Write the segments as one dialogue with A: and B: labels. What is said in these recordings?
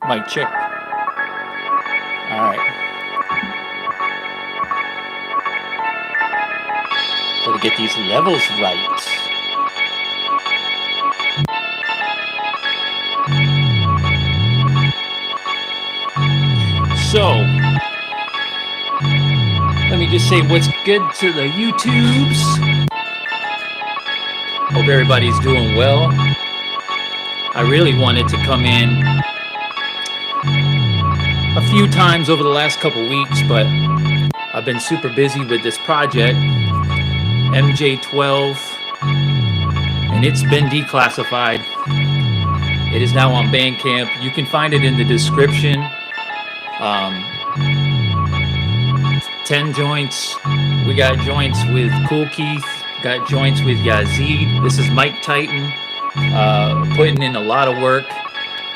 A: Mic check. All right. Gotta get these levels right. So, let me just say what's good to the YouTubes. Hope everybody's doing well. I really wanted to come in a few times over the last couple weeks, but I've been super busy with this project, MJ12, and it's been declassified. It is now on BANDCAMP. You can find it in the description. 10 joints. We got joints with Cool Keith, got joints with Yazid. This is Mike Titan, putting in a lot of work.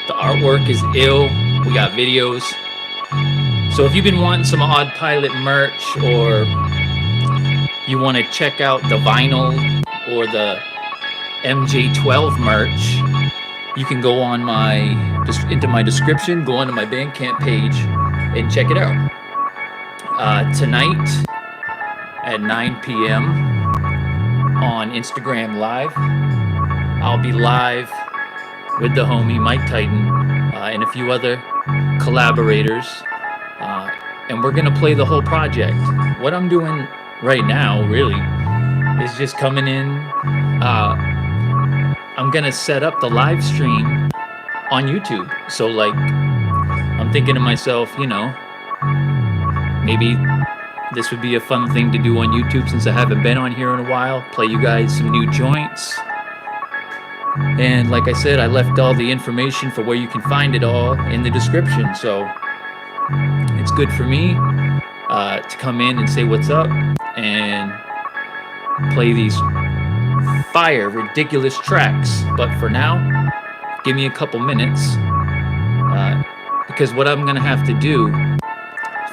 A: The artwork is ill. We got videos. So if you've been wanting some Odd Pilot merch, or you want to check out the vinyl or the MJ12 merch, you can go on into my description, go onto my BANDCAMP page and check it out. Tonight at 9 p.m. on Instagram Live, I'll be live with the homie Mike Titan and a few other collaborators, and we're gonna play the whole project. What I'm doing right now really is just coming in. I'm gonna set up the live stream on YouTube. So like, I'm thinking to myself, you know, maybe this would be a fun thing to do on YouTube since I haven't been on here in a while. Play you guys some new joints. And like I said, I left all the information for where you can find it all in the description. So it's good for me to come in and say what's up and play these fire, ridiculous tracks. But for now, give me a couple minutes, because what I'm gonna have to do,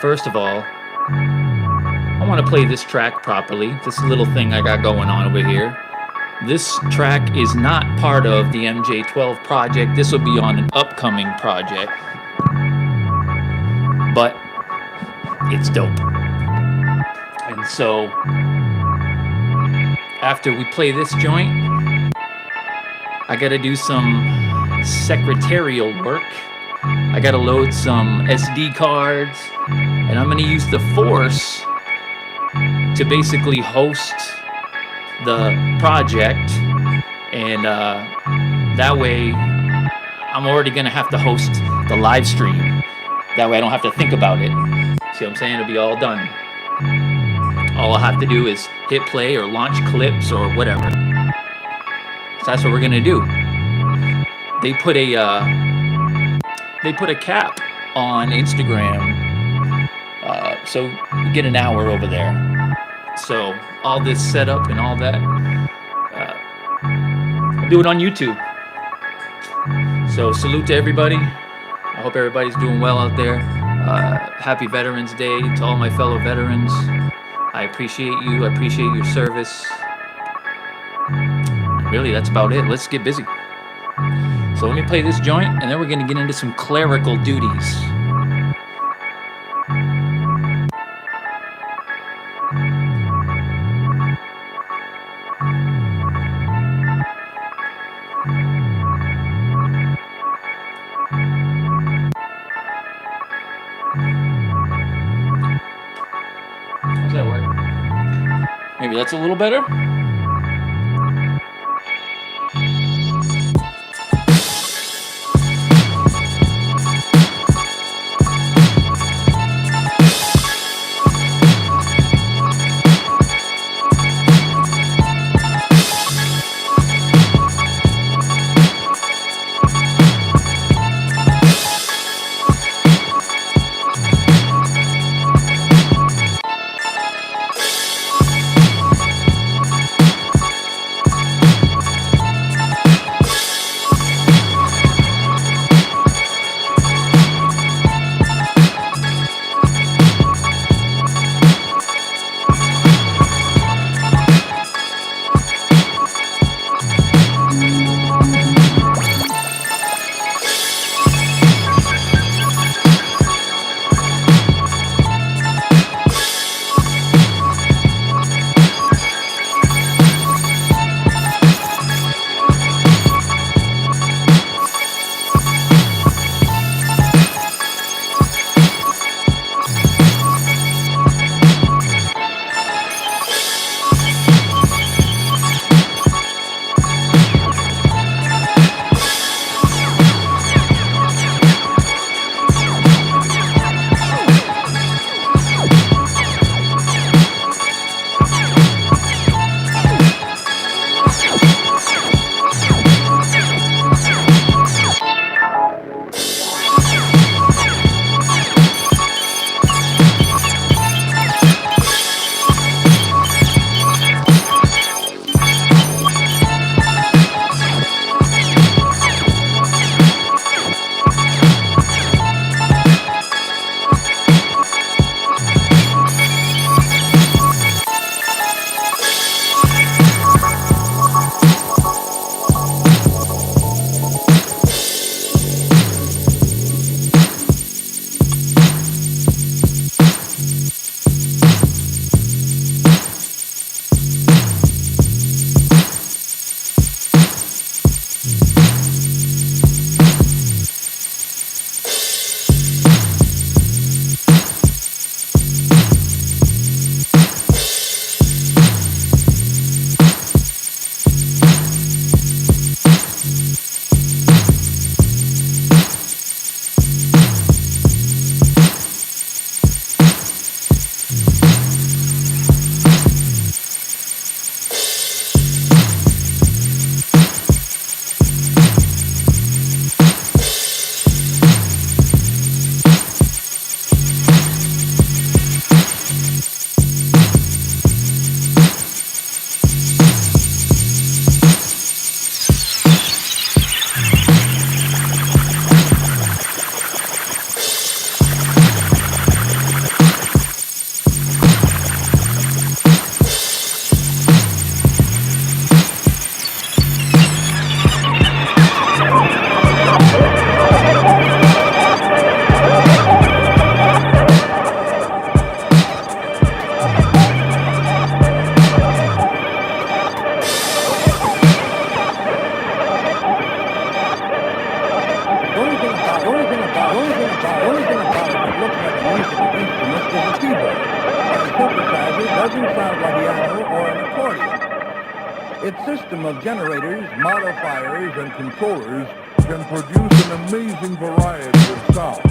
A: first of all, I want to play this track properly. This little thing I got going on over here. This track is not part of the MJ12 project. This will be on an upcoming project, but it's dope. And so after we play this joint, I gotta do some secretarial work. I gotta load some SD cards, and I'm gonna use the Force to basically host the project, and that way I'm already gonna have to host the live stream. That way I don't have to think about it. See what I'm saying? It'll be all done. All I'll have to do is hit play or launch clips or whatever. So that's what we're gonna do. They put a cap on Instagram, so you get an hour over there. So all this setup and all that, I'll do it on YouTube. So salute to everybody. I hope everybody's doing well out there. Happy Veterans Day to all my fellow veterans. I appreciate you. I appreciate your service. Really, that's about it. Let's get busy. So let me play this joint, and then we're going to get into some clerical duties. How's that work? Maybe that's a little better.
B: thing about it that looks like a musical instrument is a keyboard. And a synthesizer doesn't sound like a piano or an accordion. Its system of generators, modifiers, and controllers can produce an amazing variety of sound.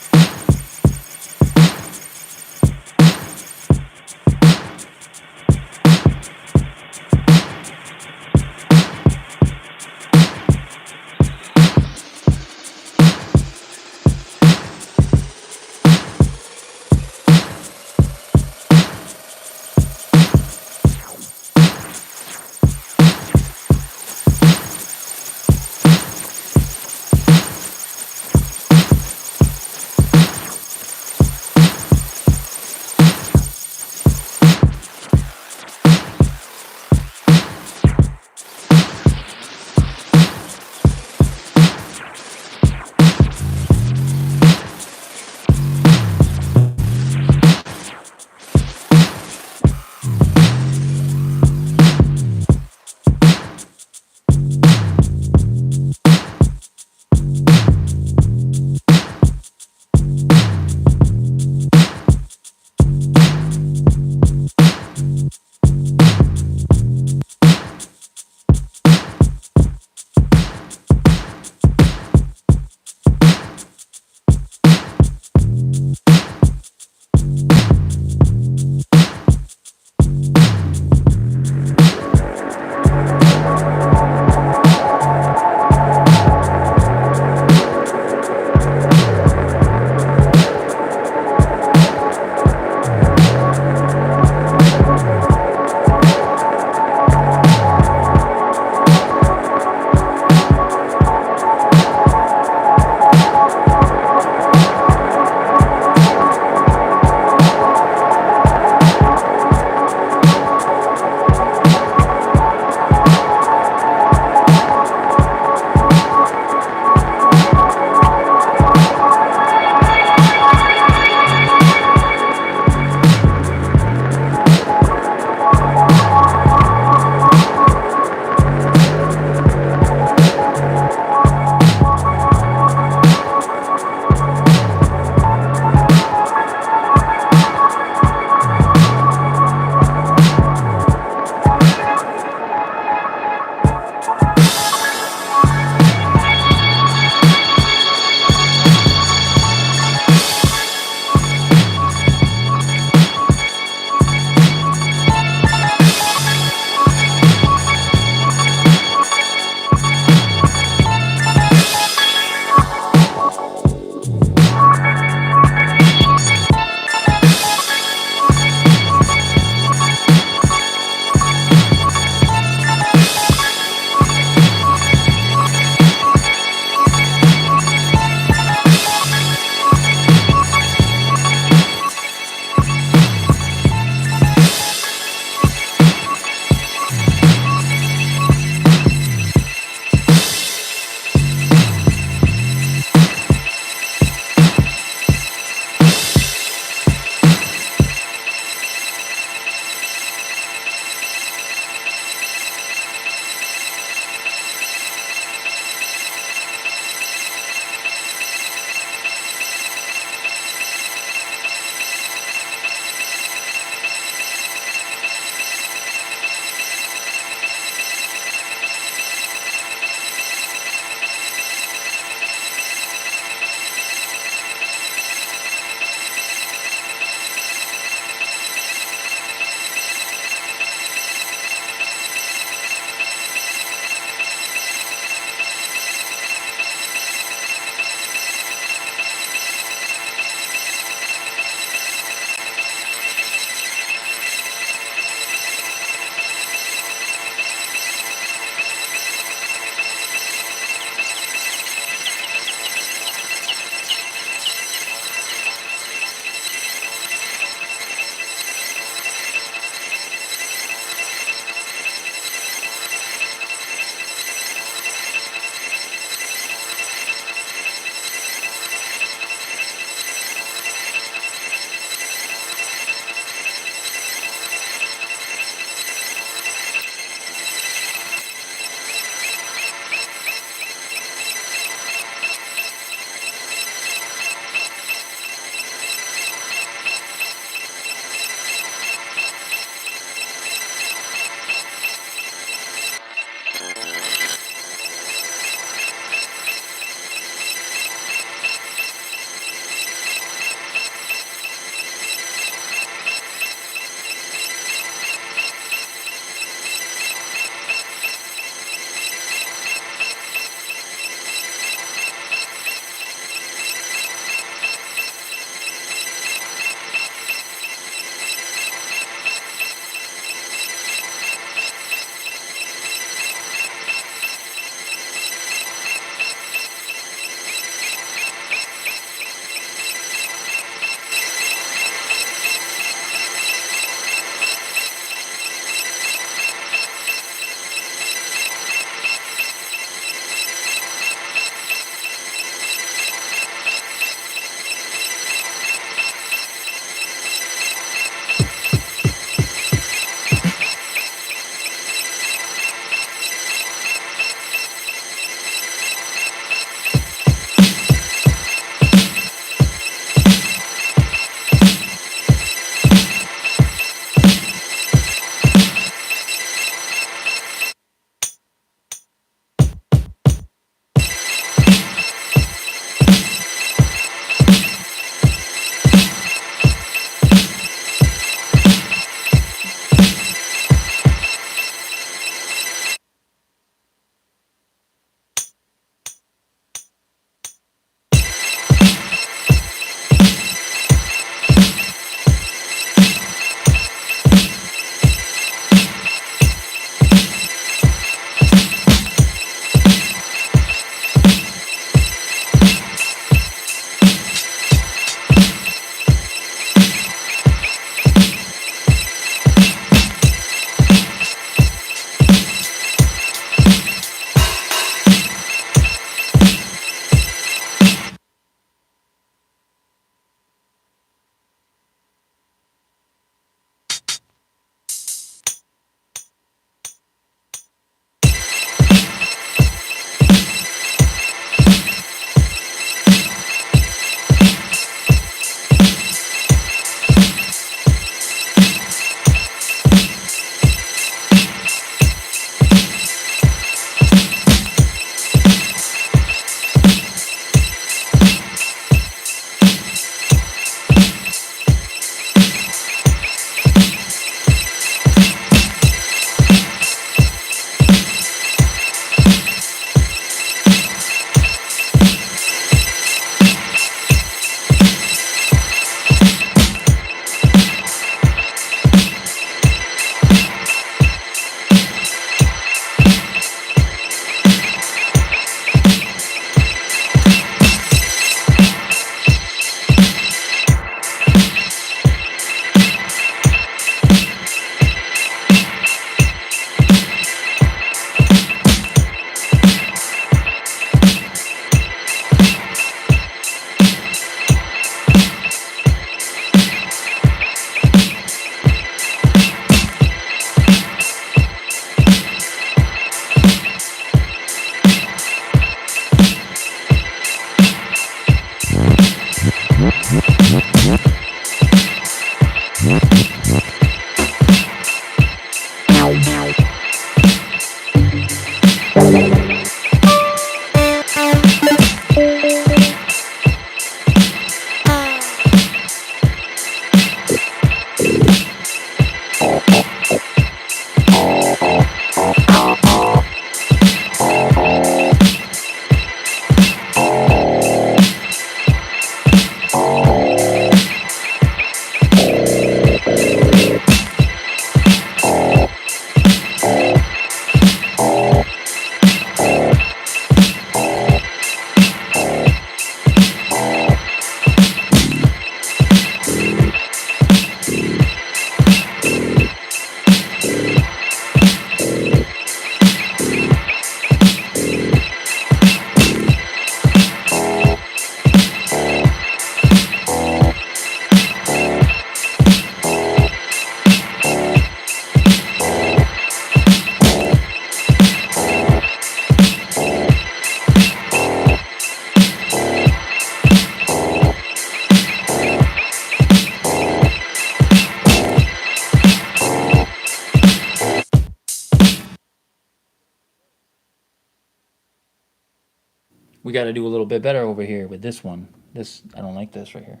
A: we got to do a little bit better over here with this one. This, I don't like this right here.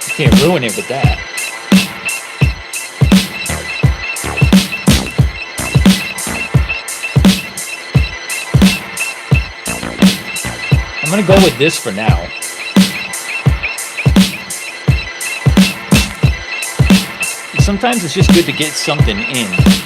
A: You can't ruin it with that. I'm gonna go with this for now. Sometimes it's just good to get something in.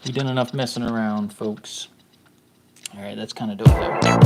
A: We done enough messing around, folks. All right, that's kind of dope though.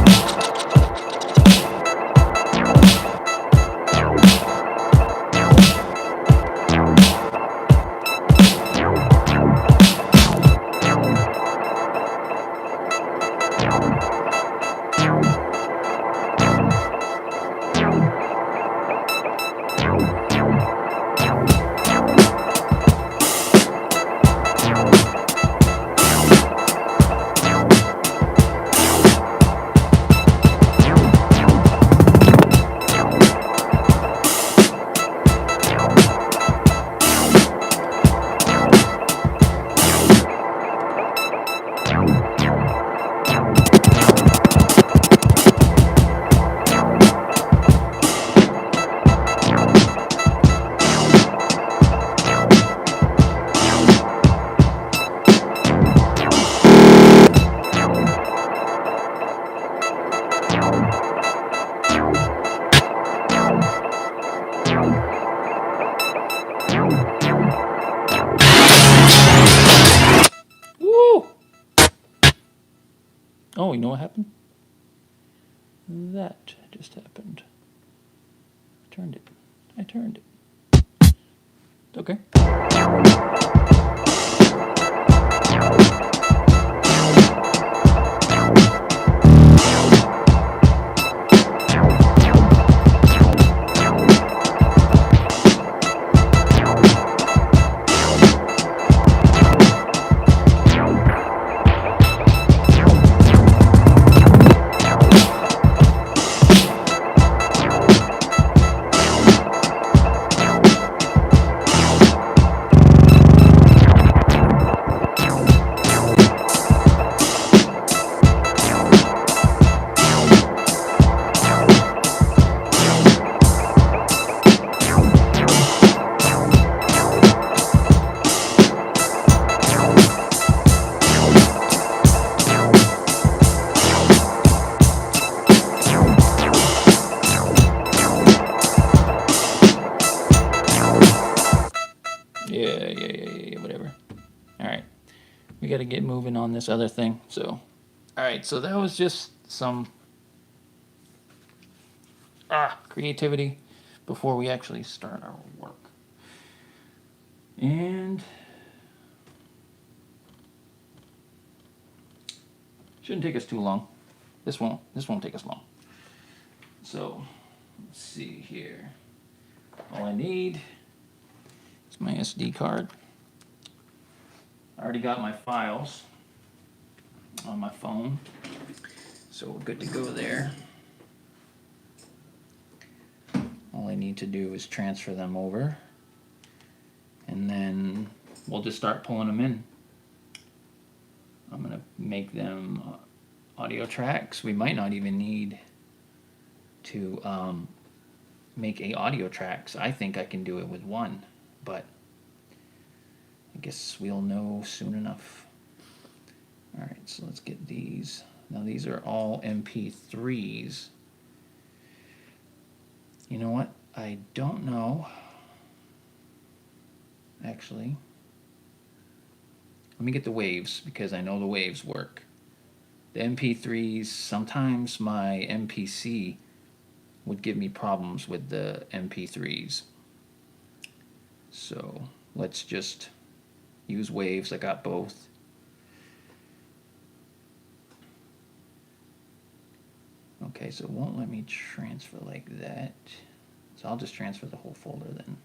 A: Woo! Oh, you know what happened? That just happened. I turned it. I turned it. Okay. Yeah, whatever. All right. We got to get moving on this other thing. So, all right. So that was just some creativity before we actually start our work. And shouldn't take us too long. This won't take us long. So, let's see here. All I need is my SD card. I already got my files on my phone, so we're good to go there. All I need to do is transfer them over, and then we'll just start pulling them in. I'm gonna make them audio tracks. We might not even need to make a audio tracks. I think I can do it with one, but I guess we'll know soon enough. All right, so let's get these. Now these are all MP3s. You know what? I don't know. Actually, let me get the waves because I know the waves work. The MP3s, sometimes my MPC would give me problems with the MP3s. So let's just use waves. I got both. Okay, so it won't let me transfer like that. So I'll just transfer the whole folder then.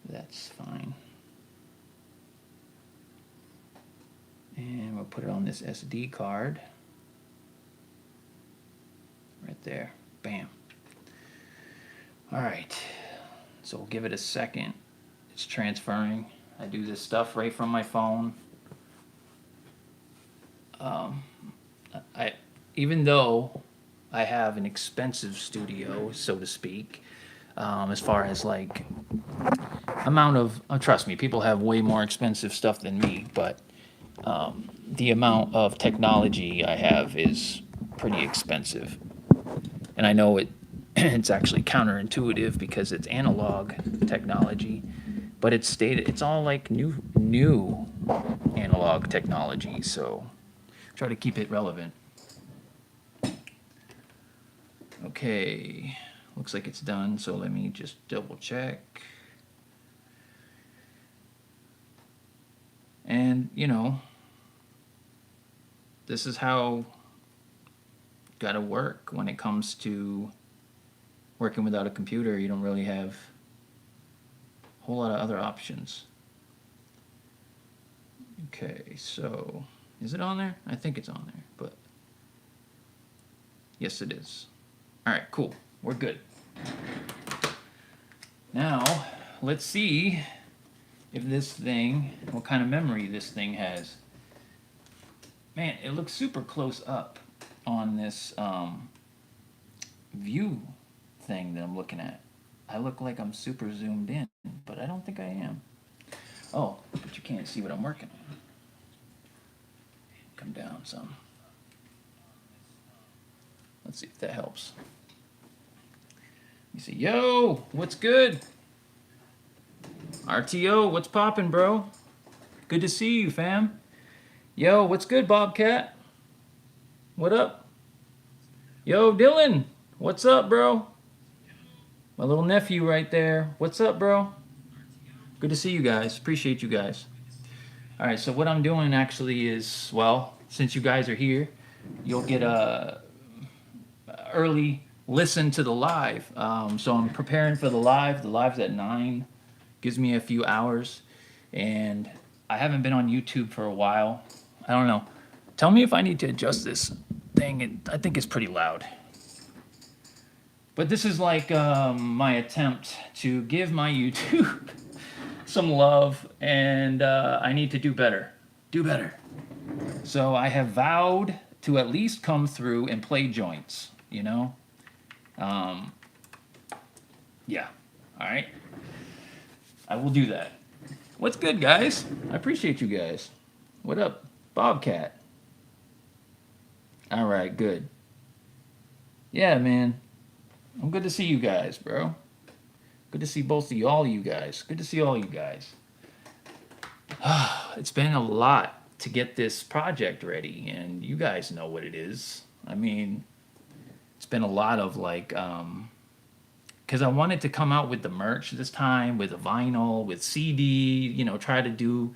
A: That's fine. And we'll put it on this SD card. Right there. Bam. All right. So we'll give it a second. It's transferring. I do this stuff right from my phone. Even though I have an expensive studio, so to speak, as far as like amount of, trust me, people have way more expensive stuff than me, but the amount of technology I have is pretty expensive. And I know it's actually counterintuitive because it's analog technology, but it's all like new analog technology, so try to keep it relevant. Okay, looks like it's done, so let me just double check. And, you know, this is how gotta work when it comes to working without a computer. You don't really have a whole lot of other options. Okay, so is it on there? I think it's on there, but yes, it is. All right, cool. We're good. Now, let's see if this thing, what kind of memory this thing has. Man, it looks super close up on this view thing that I'm looking at. I look like I'm super zoomed in, but I don't think I am. Oh, but you can't see what I'm working on. Come down some. Let's see if that helps. You say, yo, what's good? RTO, what's poppin', bro? Good to see you, fam. Yo, what's good, Bobcat? What up? Yo, Dylan, what's up, bro? My little nephew right there. What's up, bro? Good to see you guys. Appreciate you guys. All right, so what I'm doing actually is, well, since you guys are here, you'll get a early listen to the live. So I'm preparing for the live. The live's at 9. Gives me a few hours. And I haven't been on YouTube for a while. I don't know. Tell me if I need to adjust this thing. I think it's pretty loud. But this is like my attempt to give my YouTube some love, and I need to do better. Do better. So I have vowed to at least come through and play joints, you know? Yeah. All right. I will do that. What's good, guys? I appreciate you guys. What up, Bobcat? All right, good. Yeah, man. I'm good to see you guys, bro. Good to see both of you, all you guys. Good to see all you guys. It's been a lot to get this project ready, and you guys know what it is. I mean, it's been a lot of like, because I wanted to come out with the merch this time, with a vinyl, with CD, you know, try to do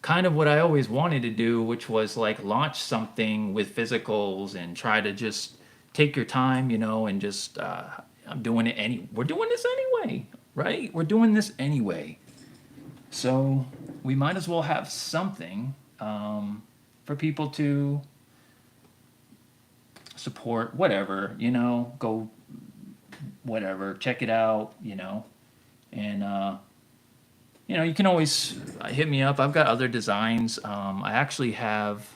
A: kind of what I always wanted to do, which was like launch something with physicals and try to just take your time, you know, and just, I'm doing it we're doing this anyway, right? We're doing this anyway. So we might as well have something for people to support, whatever, you know, go, whatever, check it out, you know, and, you know, you can always hit me up. I've got other designs. I actually have,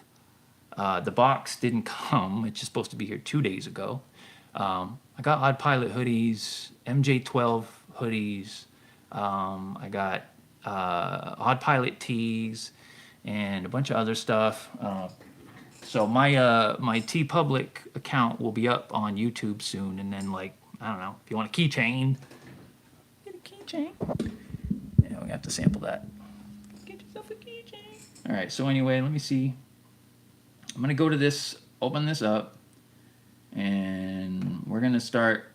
A: the box didn't come. It's just supposed to be here 2 days ago. I got Odd Pilot hoodies, MJ12 hoodies. I got Odd Pilot tees and a bunch of other stuff. So my TeePublic account will be up on YouTube soon, and then like I don't know if you want a keychain, get a keychain. Yeah, we have to sample that. Get yourself a keychain. All right. So anyway, let me see. I'm gonna go to this, open this up, and we're gonna start.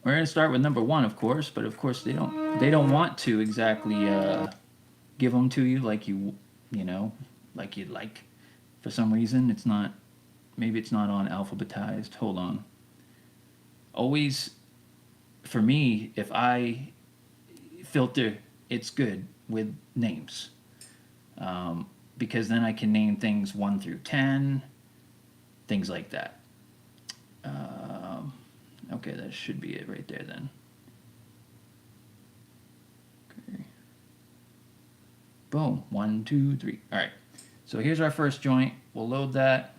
A: We're gonna start with number 1, of course, but of course they don't want to exactly give them to you like you know, like you'd like. For some reason, it's not. Maybe it's not on alphabetized. Hold on. Always, for me, if I filter, it's good with names. Because then I can name things 1 through 10, things like that. Okay, that should be it right there then. Okay. Boom. 1, 2, 3. All right. So here's our first joint. We'll load that.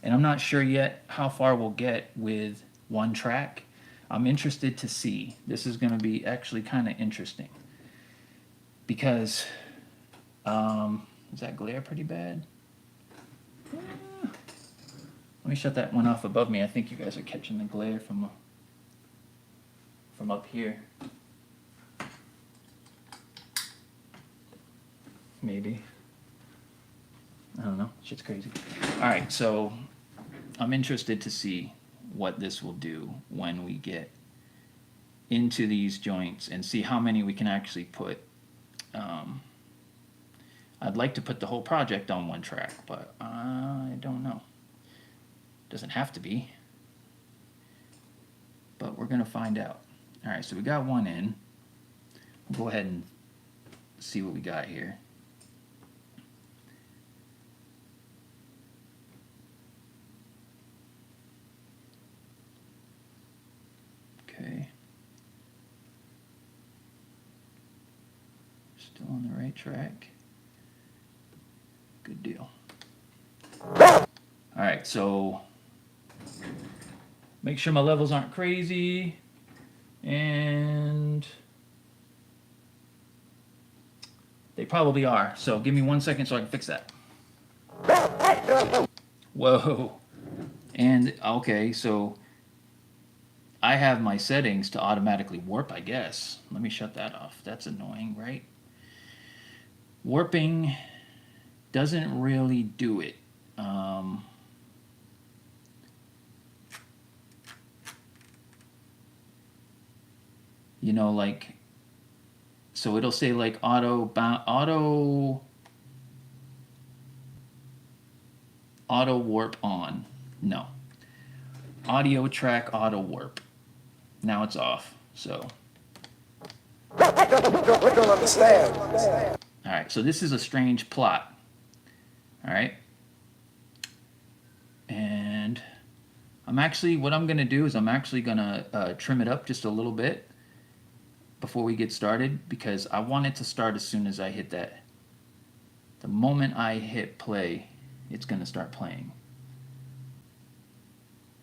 A: And I'm not sure yet how far we'll get with one track. I'm interested to see. This is going to be actually kind of interesting. Because, is that glare pretty bad? Let me shut that one off above me. I think you guys are catching the glare from up here. Maybe. I don't know. Shit's crazy. All right, so I'm interested to see what this will do when we get into these joints and see how many we can actually put. I'd like to put the whole project on one track, but I don't know. Doesn't have to be, but we're gonna find out. All right, so we got one in. We'll go ahead and see what we got here. Okay. Still on the right track. Good deal. All right, so make sure my levels aren't crazy, and they probably are. So give me 1 second so I can fix that. Whoa. And okay, so I have my settings to automatically warp, I guess. Let me shut that off. That's annoying, right? Warping doesn't really do it. You know, like, so it'll say like auto warp on. No. Audio track auto warp. Now it's off. So.
C: We don't understand.
A: All right. So this is a strange plot. All right. And what I'm going to do is I'm actually going to trim it up just a little bit before we get started, because I want it to start as soon as I hit that. The moment I hit play, it's going to start playing.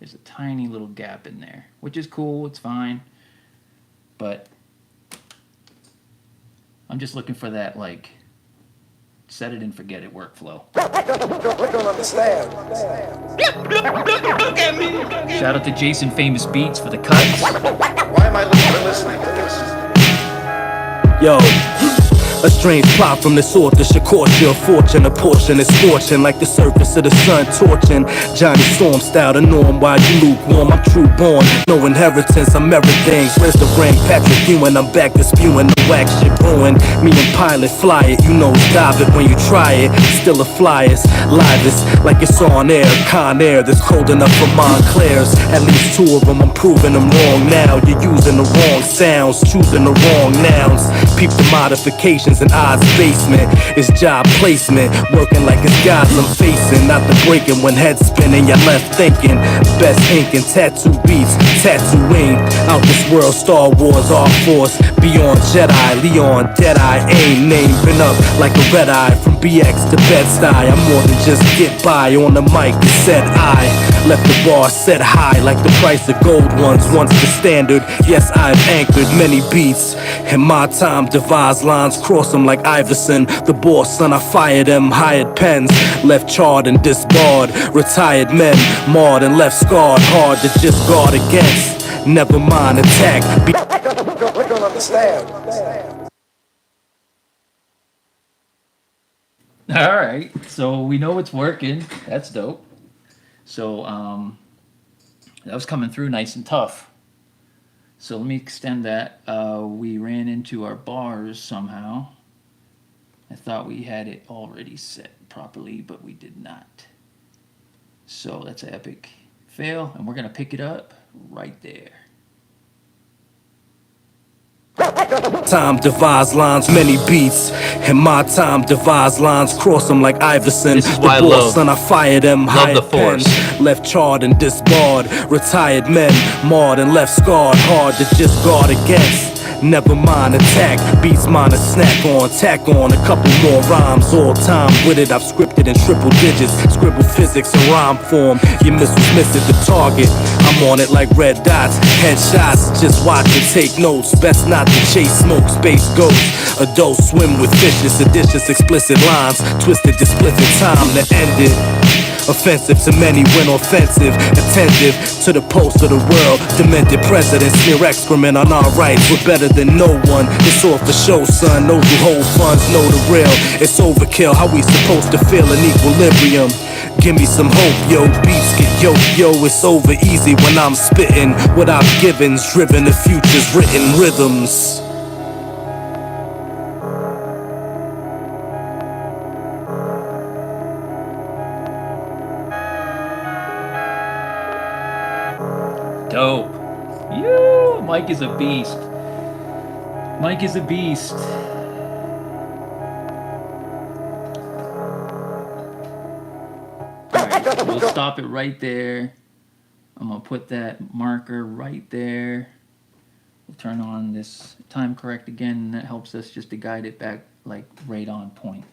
A: There's a tiny little gap in there, which is cool, it's fine. But I'm just looking for that, like, set it and forget it workflow.
C: We don't understand.
A: Shout out to Jason Famous Beats for the cuts.
C: Why am I listening to this?
D: Yo, a strange plot from the sort that should cost you a fortune. A portion is scorching like the surface of the sun torching. Johnny Storm style the norm while you lukewarm. I'm true born, no inheritance, I'm everything. Where's the ring? Patrick Ewing, I'm back to spewing the wax shit brewing. Me and Pilot fly it, you know dive it when you try it. Still a flyest, livest, like it's on air. Con air that's cold enough for Montclair's. At least 2 of them, I'm proving them wrong now. You're using the wrong sounds, choosing the wrong nouns. Peep the modifications in Oz basement. It's job placement, working like it's gods I'm facing. Not the breaking when head spinning, you're left thinking. Best ink and tattoo beats, tattooing. Out this world, Star Wars, R-Force. Beyond Jedi, Leon, Deadeye, aim. Name been up like a red eye. From BX to Bed-Stuy, I'm more than just get by. On the mic, it said I left the bar set high like the price of gold ones. Once the standard, yes, I've anchored many beats. In my time, devised lines, cross them like Iverson. The boss, son, I fired them. Hired pens, left charred and disbarred. Retired men, marred and left scarred. Hard to just guard against. Never mind attack.
C: We don't understand.
A: All right, so we know it's working. That's dope. So that was coming through nice and tough. So let me extend that. We ran into our bars somehow. I thought we had it already set properly, but we did not. So that's an epic fail, and we're gonna pick it up right there.
D: Time divides lines, many beats. And my time divides lines, cross them like Iverson.
A: This is
D: The
A: why I
D: boss, son, I fire them.
A: love the
D: Hired pen,
A: Force.
D: left charred and disbarred. Retired men, marred and left scarred. Hard to just guard against. Never mind attack, beats mine a snack on. Tack on a couple more rhymes, all time with it. I've scripted in triple digits, scribble physics in rhyme form. Your missiles miss it, the target. I'm on it like red dots, headshots. Just watch and take notes. Best not to chase smoke, space ghosts. Adults swim with fishes, seditious, explicit lines. Twisted, to split the time to end it. Offensive to many when offensive. Attentive to the pulse of the world. Demented presidents smear excrement on our rights. We're better than no one. It's all for show, son. Those who hold funds know the real. It's overkill. How we supposed to feel in equilibrium? Give me some hope, yo. Beats get yo. It's over easy when I'm spitting. What I've given's driven the future's written rhythms.
A: Dope. You, Mike is a beast. Mike is a beast. Alright, we'll stop it right there. I'm gonna put that marker right there. We'll turn on this time correct again, and that helps us just to guide it back like right on point.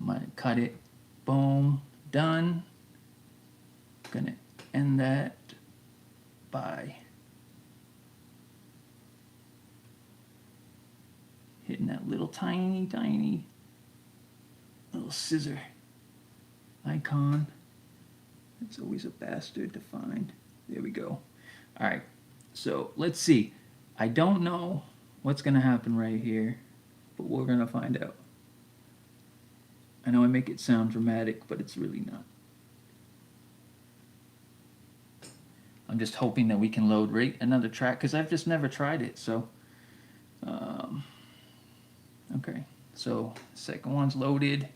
A: I'm gonna cut it. Boom. Done. Gonna end that by hitting that little tiny little scissor icon. It's always a bastard to find. There we go. All right, so let's see. I don't know what's gonna happen right here, but we're gonna find out. I know I make it sound dramatic, but it's really not. I'm just hoping that we can load right another track, because I've just never tried it. So, okay. So second one's loaded.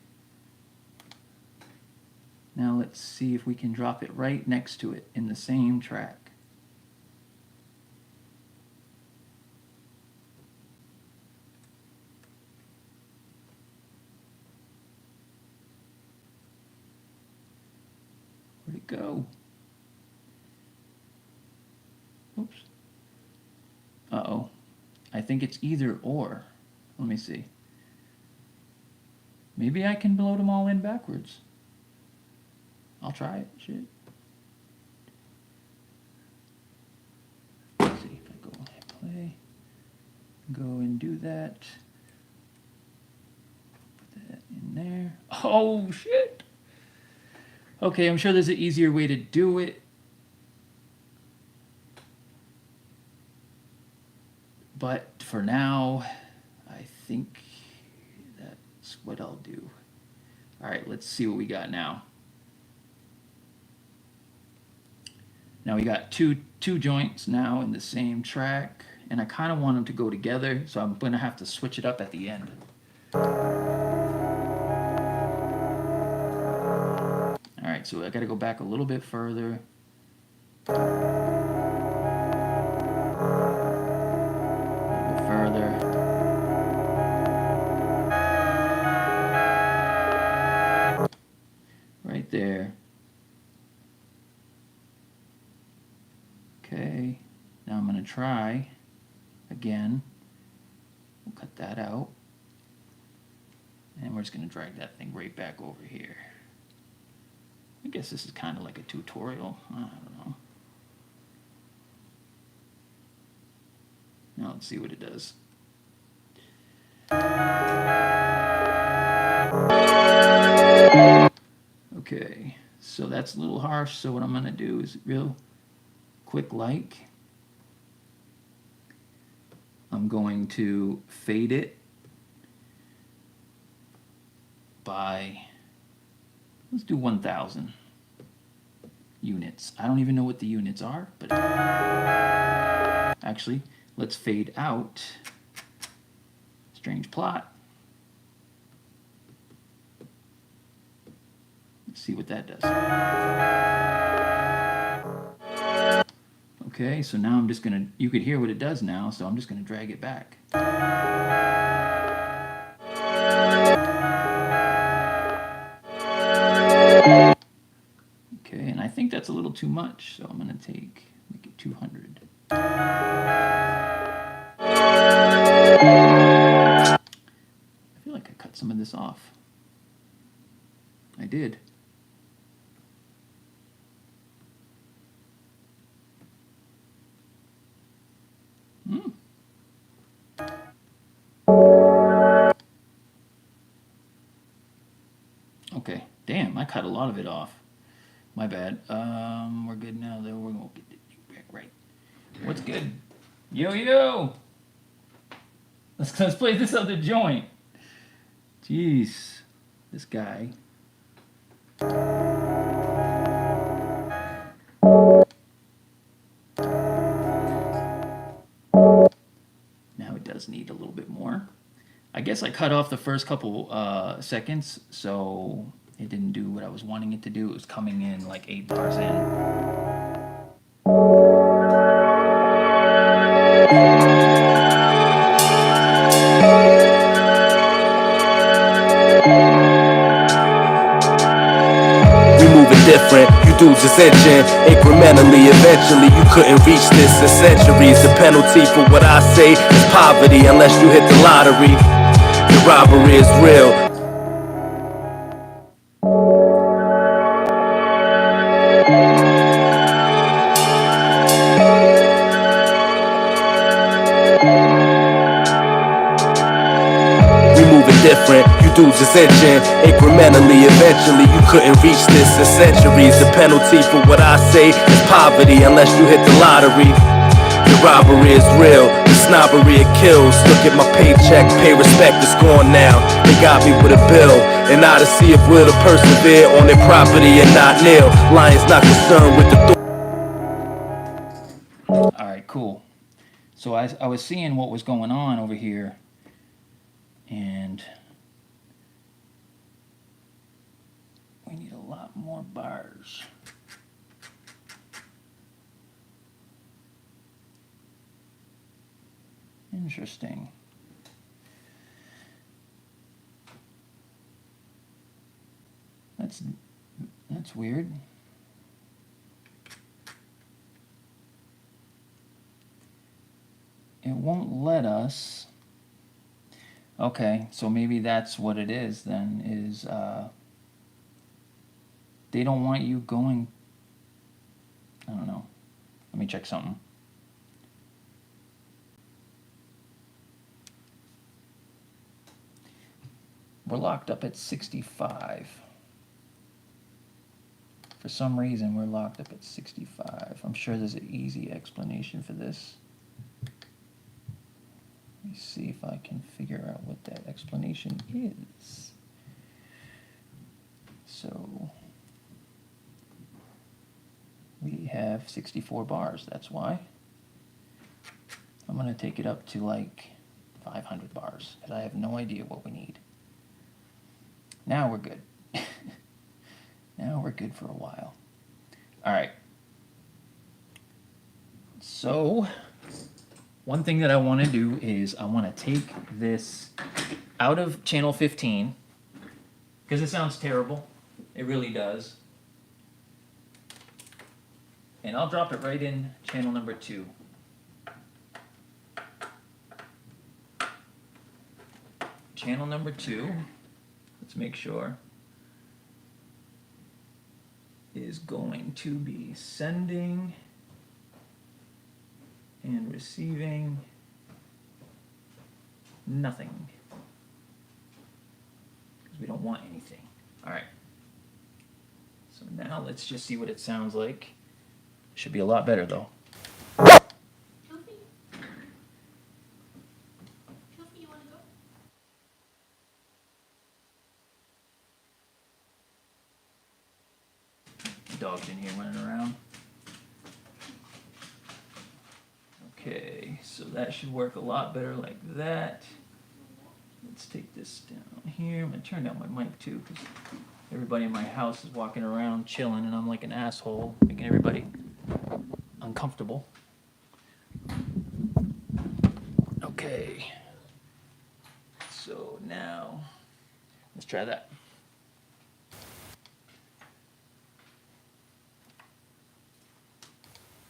A: Now let's see if we can drop it right next to it in the same track. Where'd it go? Oops. Uh-oh. I think it's either or. Let me see. Maybe I can load them all in backwards. I'll try it. Shit. Let's see if I go hit play. Go and do that. Put that in there. Oh, shit. Okay, I'm sure there's an easier way to do it. But for now, I think that's what I'll do. All right, let's see what we got now. Now we got two joints now in the same track, and I kind of want them to go together, so I'm going to have to switch it up at the end. All right, so I got to go back a little bit further. Right there. Okay, now I'm going to try again. We'll cut that out. And we're just going to drag that thing right back over here. I guess this is kind of like a tutorial. I don't know. Now let's see what it does. Okay, so that's a little harsh, so what I'm going to do is real quick like. I'm going to fade it by, let's do 1,000 units. I don't even know what the units are, but actually, let's fade out. Strange plot. Let's see what that does. Okay, so now I'm just gonna, you could hear what it does now, so I'm just gonna drag it back. Okay, and I think that's a little too much, so I'm gonna make it 200. I feel like I cut some of this off. I did. Okay, damn, I cut a lot of it off. My bad. We're good now, though. We're gonna get it back right. What's good? Yo, yo! Let's play this other joint. Jeez, this guy. Now it does need a little bit more. I guess I cut off the first couple seconds, so it didn't do what I was wanting it to do. It was coming in like 8 bars in.
D: We moving different, you dudes is inching incrementally, eventually you couldn't reach this in centuries. The penalty for what I say is poverty, unless you hit the lottery. The robbery is real. We moving different, you dudes is inching incrementally, eventually you couldn't reach this in centuries. The penalty for what I say is poverty, unless you hit the lottery. The robbery is real, the snobbery it kills. Look at my paycheck, pay respect, it's gone now. They got me with a bill, and now to see if we'll to persevere on their property and not kneel. Lions not concerned with the
A: Alright, cool. So I was seeing what was going on over here, and we need a lot more bars. Interesting. That's weird. It won't let us. Okay, so maybe that's what it is then, is they don't want you going, I don't know. Let me check something. We're locked up at 65. For some reason, we're locked up at 65. I'm sure there's an easy explanation for this. Let me see if I can figure out what that explanation is. So, we have 64 bars, that's why. I'm gonna take it up to like 500 bars, because I have no idea what we need. Now we're good. Now we're good for a while. All right. So, one thing that I want to do is I want to take this out of channel 15, because it sounds terrible. It really does. And I'll drop it right in channel number 2. Channel number 2, let's make sure, is going to be sending and receiving nothing, because we don't want anything. All right. So now let's just see what it sounds like. Should be a lot better though. Dog's in here running around. Okay, so that should work a lot better like that. Let's take this down here. I'm gonna turn down my mic too, because Everybody in my house is walking around chilling, and I'm like an asshole, making everybody uncomfortable. Okay. So now, let's try that.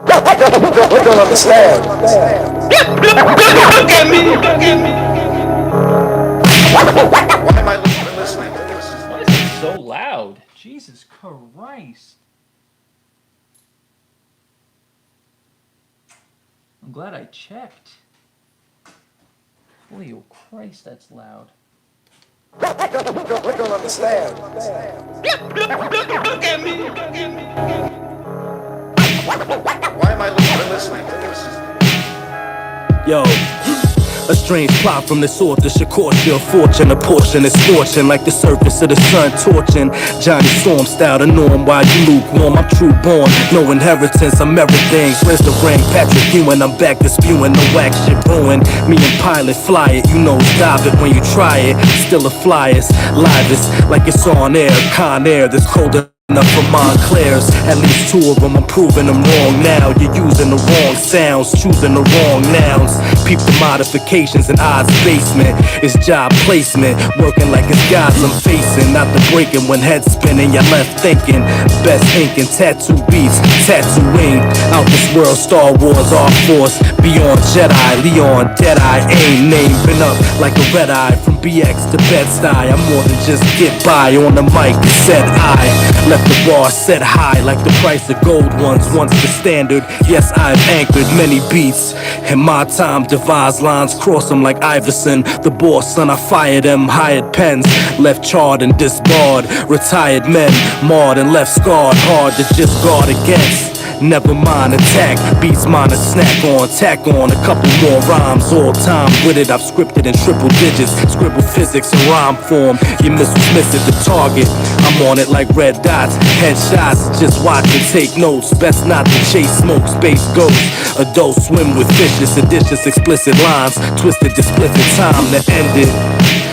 C: We don't understand.
A: Look at me! Look at me!
C: Why am I listening to this?
A: Why is it so loud? Jesus Christ. I'm glad I checked. Holy oh Christ, that's loud.
C: We don't understand.
A: Look at me! Look at me!
C: Why am I listening to this?
D: Yo, a strange plot from the sort that should cost you a fortune. A portion is scorching like the surface of the sun torching. Johnny Storm style, the norm while you lukewarm. I'm true born, no inheritance, I'm everything. Where's the ring? Patrick Ewing, I'm back to spewing the whack shit brewing. Me and Pilot fly it, you know dive it when you try it. Still a flyest, livest, like it's on air. Con Air that's colder enough for Montclairs. At least two of them, I'm proving them wrong now. You're using the wrong sounds, choosing the wrong nouns. Peep the modifications in Odd's basement. It's job placement, working like it's gods I'm facing. Not the breaking when head spinning, you're left thinking. Best ink and tattoo beats, tattooing. Out this world, Star Wars, R-Force. Beyond Jedi, Leon, Deadeye, aim. Name been up like a red eye. From BX to Bed-Stuy, I'm more than just get by. On the mic, said I. Left the bar set high like the price of gold ones. Once the standard, yes, I've anchored many beats. In my time, devised lines, cross them like Iverson. The boss, son, I fired them, hired pens. Left charred and disbarred. Retired men, marred and left scarred. Hard to just guard against. Never mind attack, beats mine a snack on. Tack on a couple more rhymes, all time with it. I've scripted in triple digits, scribble physics in rhyme form. Your missiles miss at the target, I'm on it like red dots. Headshots, just watch and take notes. Best not to chase smoke, space ghosts. Adults swim with fishes, seditious explicit lines. Twisted to split the time to end it.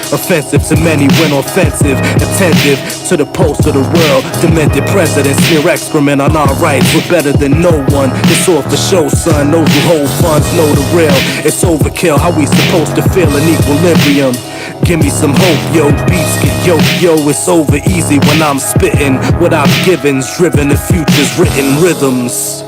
D: Offensive to many when offensive. Attentive to the pulse of the world. Demented presidents smear excrement on our rights. We're better than no one. It's all for show, son. Those who hold funds know the real. It's overkill. How we supposed to feel in equilibrium? Give me some hope, yo. Beats get yo. It's over easy when I'm spitting. Without givens, driven the future's written rhythms.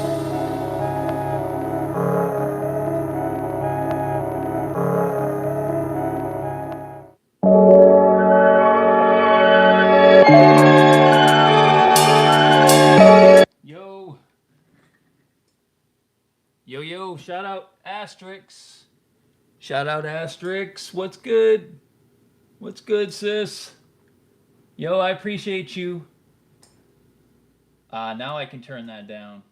A: Yo, shout out Asterix. Shout out Asterix. What's good? What's good, sis? Yo, I appreciate you. Now I can turn that down.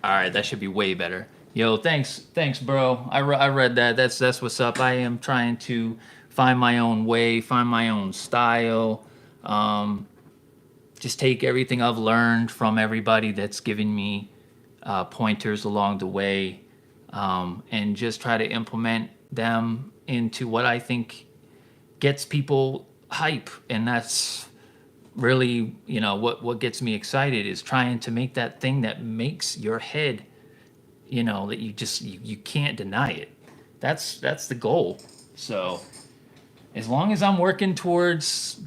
A: All right, that should be way better. Yo, thanks, bro. I read that. That's what's up. I am trying to find my own way, find my own style. Just take everything I've learned from everybody that's given me pointers along the way, and just try to implement them into what I think gets people hype. And that's really, what gets me excited is trying to make that thing that makes your head, that you can't deny it. That's the goal. So as long as I'm working towards,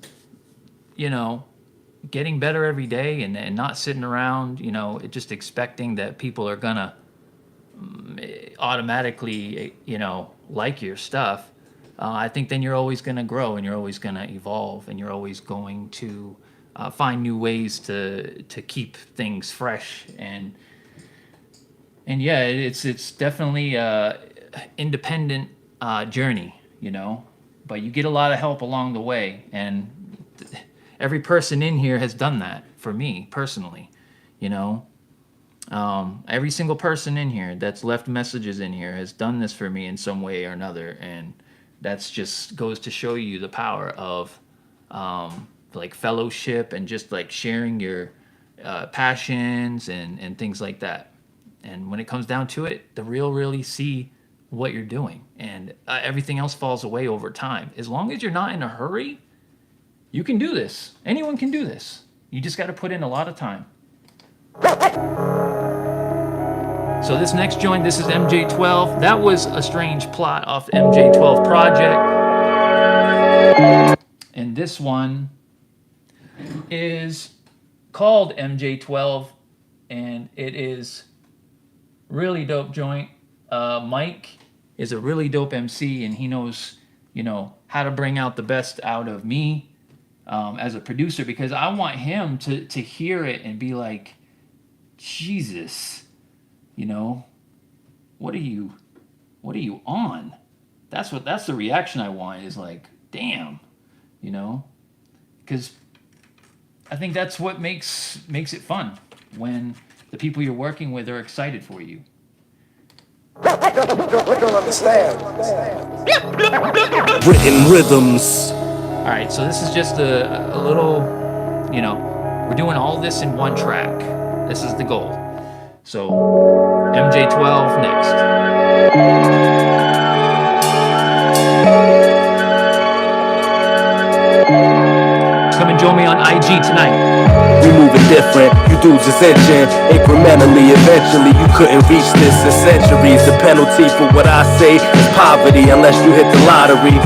A: getting better every day, and not sitting around, just expecting that people are gonna automatically, like your stuff, I think then you're always gonna grow, and you're always gonna evolve, and you're always going to find new ways to keep things fresh. And yeah, it's definitely a independent journey, but you get a lot of help along the way, and every person in here has done that for me personally, every single person in here that's left messages in here has done this for me in some way or another. And that's just goes to show you the power of like fellowship, and just like sharing your passions and things like that. And when it comes down to it, the real really see what you're doing, and everything else falls away over time. As long as you're not in a hurry, you can do this. Anyone can do this. You just got to put in a lot of time. So this next joint, this is MJ12. That was a strange plot off the MJ12 project. And this one is called MJ12, and it is really dope joint. Mike is a really dope MC, and he knows, how to bring out the best out of me as a producer, because I want him to hear it and be like, Jesus, what are you on? That's the reaction I want, is like, damn, because I think that's what makes it fun, when the people you're working with are excited for you.
C: We don't understand.
D: Written rhythms.
A: All right, so this is just a little, we're doing all this in one track. This is the goal. So MJ12 next. Come and join me on IG tonight.
D: We moving different, you dudes is inching incrementally, eventually you couldn't reach this in centuries. The penalty for what I say is poverty, unless you hit the lottery.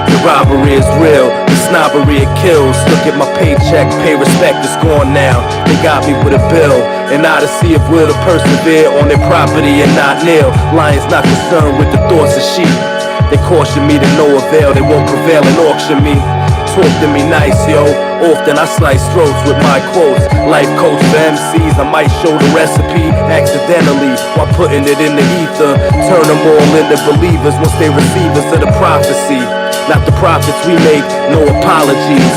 D: The robbery is real, the snobbery it kills. Look at my paycheck, pay respect, it's gone now. They got me with a bill, and now to see if we'll to persevere on their property and not kneel. Lions not concerned with the thoughts of sheep. They caution me to no avail, they won't prevail and auction me. Talk to me nice, yo. Often I slice throats with my quotes. Life coach for MCs, I might show the recipe accidentally while putting it in the ether. Turn them all into believers once they receive us of the prophecy. Not the profits we make, no apologies.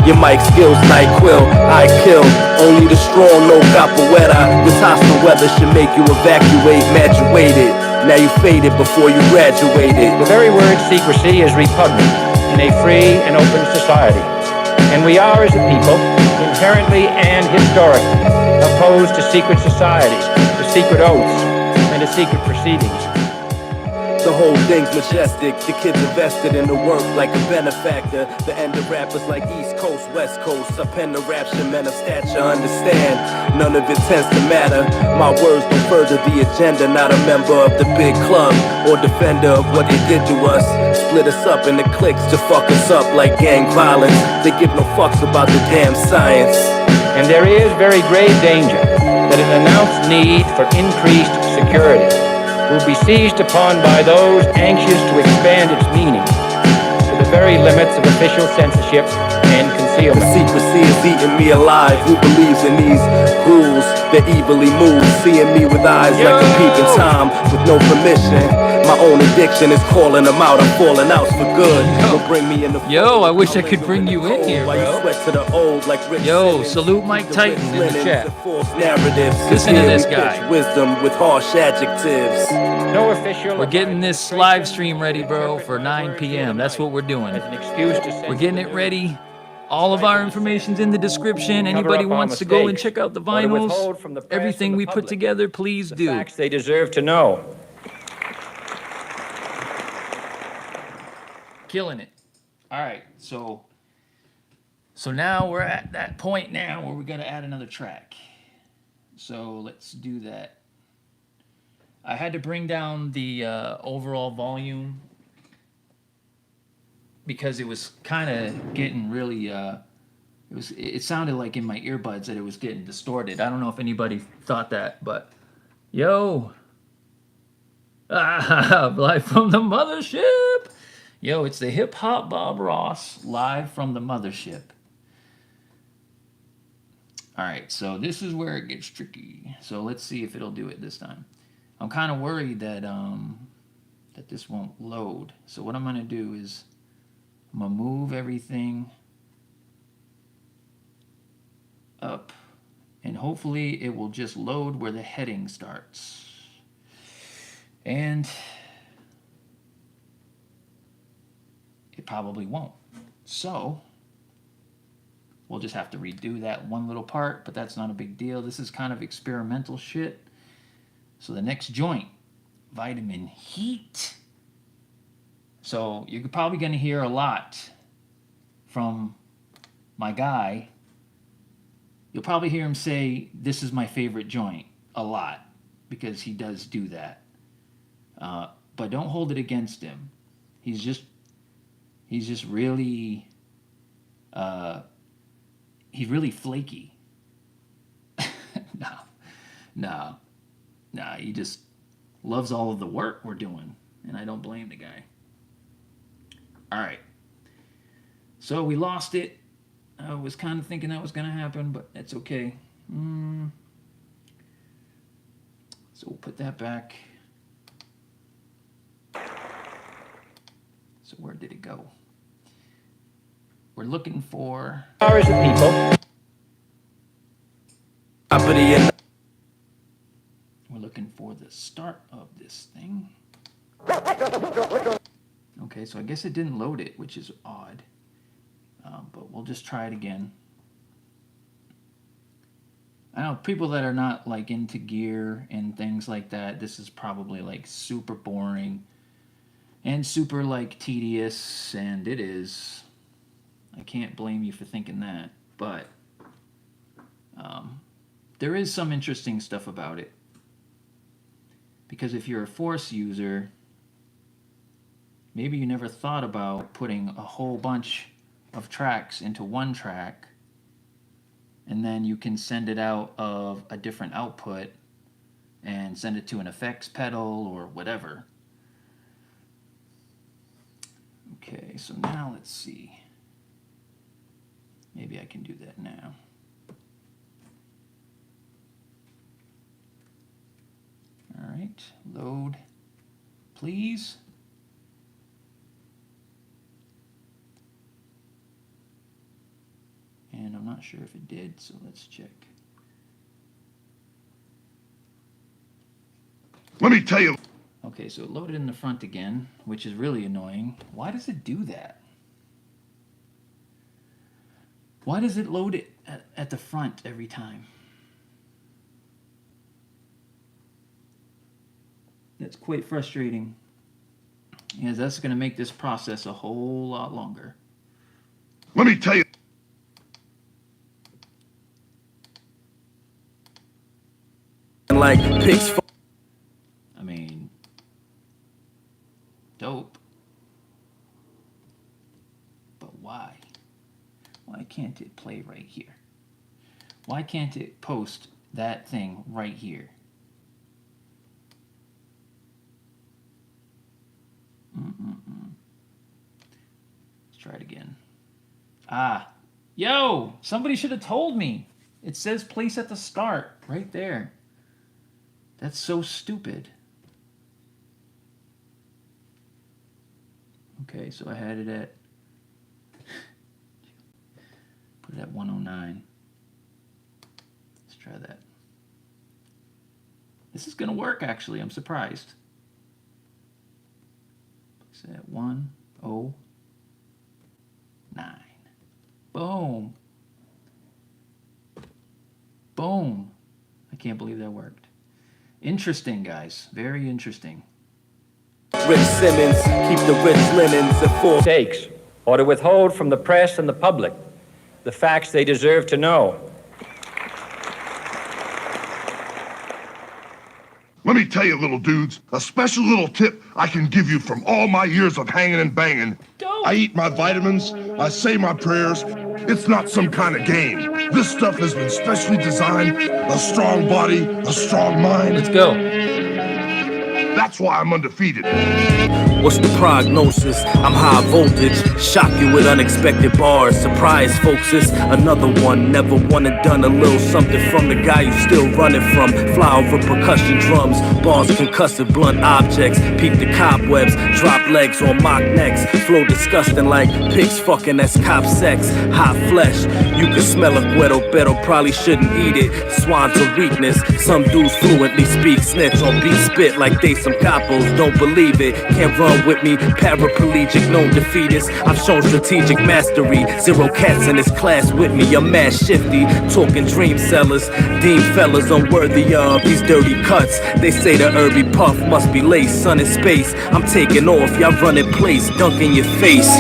D: Your mic skills, NyQuil, I kill. Only the strong know capoeira. This hostile weather should make you evacuate, graduated. Now you faded before you graduated.
E: The very word secrecy is repugnant in a free and open society. And we are, as a people, inherently and historically opposed to secret societies, to secret oaths, and to secret proceedings.
D: The whole thing's majestic. The kids invested in the work like a benefactor. The end of rappers like East Coast, West Coast. I pen the rapture, men of stature understand. None of it tends to matter. My words don't further the agenda. Not a member of the big club or defender of what they did to us. Split us up into cliques to fuck us up like gang violence. They give no fucks about the damn science.
E: And there is very grave danger that an announced need for increased security will be seized upon by those anxious to expand its meaning to the very limits of official censorship and concealment.
D: The secrecy is eating me alive. Who believes in these rules that evilly move? Seeing me with eyes like a peeping Tom with no permission. My own addiction is calling them out. I'm falling out for good. Don't bring me in the
A: Yo, I wish I could bring you in here, bro. Yo, salute Mike Titan in the chat. Listen to this guy.
D: Wisdom with harsh adjectives.
E: No official.
A: We're getting this live stream ready, bro, for 9 p.m. That's what we're doing.
E: As an excuse to
A: We're getting it ready. All of our information's in the description. Anybody wants to go and check out the vinyls, everything we put together, please do.
E: Facts they deserve to know.
A: Killing it. All right, so now we're at that point now where we're gonna add another track. So let's do that. I had to bring down the overall volume because it was kind of getting really it sounded like in my earbuds that it was getting distorted. I don't know if anybody thought that, but yo, live from the mothership. Yo, it's the hip hop Bob Ross live from the mothership. All right, so this is where it gets tricky. So let's see if it'll do it this time. I'm kind of worried that that this won't load. So what I'm gonna do is I'm gonna move everything up, and hopefully it will just load where the heading starts. And it probably won't. So we'll just have to redo that one little part, but that's not a big deal. This is kind of experimental shit. So the next joint, Vitamin Heat. So you're probably going to hear a lot from my guy, You'll probably hear him say, "This is my favorite joint," a lot, because he does do that. But don't hold it against him. He's just really, he's really flaky. No. He just loves all of the work we're doing, and I don't blame the guy. All right. So we lost it. I was kind of thinking that was going to happen, but it's okay. So we'll put that back. So where did it go? We're looking for...
E: Powers of people.
A: We're looking for the start of this thing. Okay, so I guess it didn't load it, which is odd. But we'll just try it again. I know people that are not like into gear and things like that, this is probably like super boring and super like tedious, and it is. I can't blame you for thinking that, but there is some interesting stuff about it. Because if you're a Force user, maybe you never thought about putting a whole bunch of tracks into one track, and then you can send it out of a different output and send it to an effects pedal or whatever. Okay, so now let's see. Maybe I can do that now. All right, load, please. And I'm not sure if it did, so let's check.
F: Let me tell you.
A: Okay, so it loaded in the front again, which is really annoying. Why does it do that? Why does it load it at the front every time? That's quite frustrating. Because that's going to make this process a whole lot longer.
F: Let me tell you.
D: Like pigs.
A: I mean, dope. But why? Why can't it play right here? Why can't it post that thing right here? Let's try it again. Yo, somebody should have told me. It says place at the start right there. That's so stupid. Okay, so I had it at, put it at 109. Let's try that. This is gonna work actually, I'm surprised. Place it at 109. Boom. Boom. I can't believe that worked. Interesting, guys. Very interesting.
D: Rich Simmons, keep the rich linens and full
E: Takes, or to withhold from the press and the public the facts they deserve to know.
F: Let me tell you, little dudes, a special little tip I can give you from all my years of hanging and banging. I eat my vitamins, I say my prayers. It's not some kind of game. This stuff has been specially designed. A strong body, a strong mind.
A: Let's go.
F: That's why I'm undefeated.
D: What's the prognosis? I'm high voltage, shock you with unexpected bars. Surprise, folks, it's another one. Never one and done, a little something from the guy you still running from. Fly over percussion drums, bars concussive, blunt objects. Peep the cobwebs, drop legs on mock necks. Flow disgusting like pigs fucking, that's cop sex. Hot flesh, you can smell a guero, pero probably shouldn't eat it. Swans are weakness, some dudes fluently speak snitch on beat spit like they some capos don't believe it. Can't run with me, paraplegic, known defeatist. I've shown strategic mastery. Zero cats in this class with me. I'm mad shifty, talking dream sellers. Deem fellas unworthy of these dirty cuts. They say the herby puff must be laced. Sun in space, I'm taking off. Y'all run in place, dunk in your face.